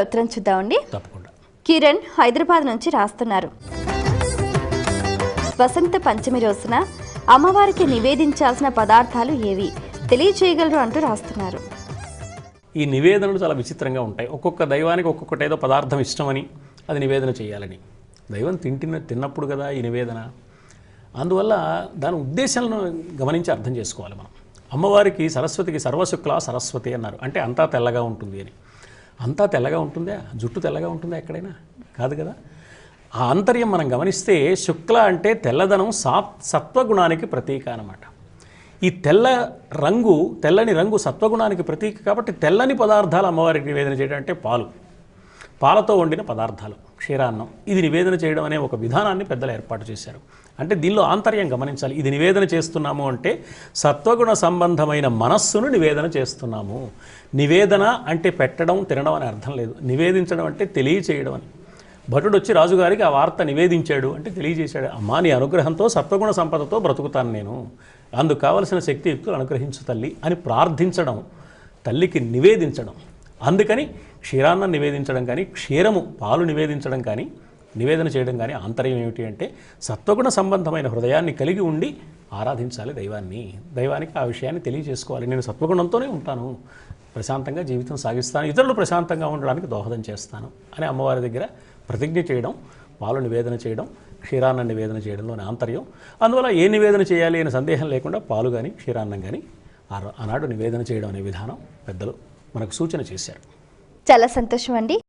ఉత్తరం చూద్దామండి. తప్పకుండా. కిరణ్ హైదరాబాద్ నుంచి రాస్తున్నారు. వసంత పంచమి రోజున అమ్మవారికి నివేదించాల్సిన పదార్థాలు ఏవి తెలియచేయగలరు అంటూ రాస్తున్నారు. ఈ నివేదనలు చాలా విచిత్రంగా ఉంటాయి. ఒక్కొక్క దైవానికి ఒక్కొక్కటి ఏదో పదార్థం ఇష్టమని అది నివేదన చేయాలని. దైవం తిన్నప్పుడు కదా ఈ నివేదన. అందువల్ల దాని ఉద్దేశాలను గమనించి అర్థం చేసుకోవాలి మనం. అమ్మవారికి సరస్వతికి సర్వశుక్ల సరస్వతి అన్నారు. అంటే అంతా తెల్లగా ఉంటుంది అని. అంతా తెల్లగా ఉంటుందా? జుట్టు తెల్లగా ఉంటుందా ఎక్కడైనా? కాదు కదా. ఆ ఆంతర్యం మనం గమనిస్తే శుక్ల అంటే తెల్లదనం సత్వగుణానికి ప్రతీక అన్నమాట. ఈ తెల్లని రంగు సత్వగుణానికి ప్రతీక కాబట్టి తెల్లని పదార్థాలు అమ్మవారికి నివేదన చేయడం అంటే పాలతో వండిన పదార్థాలు, క్షీరాన్నం, ఇది నివేదన చేయడం అనే ఒక విధానాన్ని పెద్దలు ఏర్పాటు చేశారు. అంటే దీనిలో ఆంతర్యం గమనించాలి. ఇది నివేదన చేస్తున్నాము అంటే సత్వగుణ సంబంధమైన మనస్సును నివేదన చేస్తున్నాము. నివేదన అంటే పెట్టడం తినడం అని అర్థం లేదు. నివేదించడం అంటే తెలియచేయడం అని. భటుడు వచ్చి రాజుగారికి ఆ వార్త నివేదించాడు అంటే తెలియజేశాడు. అమ్మా, నీ అనుగ్రహంతో సత్వగుణ సంపదతో బ్రతుకుతాను నేను, అందుకు కావలసిన శక్తియుక్తులు అనుగ్రహించు తల్లి అని ప్రార్థించడం, తల్లికి నివేదించడం. అందుకని క్షీరాన్నం నివేదించడం కానీ, క్షీరము పాలు నివేదించడం కానీ, నివేదన చేయడం కానీ ఆంతర్యం ఏమిటి అంటే సత్వగుణ సంబంధమైన హృదయాన్ని కలిగి ఉండి ఆరాధించాలి దైవానికి ఆ విషయాన్ని తెలియజేసుకోవాలి. నేను సత్వగుణంతోనే ఉంటాను, ప్రశాంతంగా జీవితం సాగిస్తాను, ఇతరులు ప్రశాంతంగా ఉండడానికి దోహదం చేస్తాను అని అమ్మవారి దగ్గర ప్రతిజ్ఞ చేయడం, పాలు నివేదన చేయడం, క్షీరాన్నం నివేదన చేయడంలోని ఆంతర్యం. అందువల్ల ఏ నివేదన చేయాలి అనే సందేహం లేకుండా పాలు కానీ క్షీరాన్నం కానీ ఆనాడు నివేదన చేయడం అనే విధానం పెద్దలు మనకు సూచన చేశారు. చాలా సంతోషం అండి.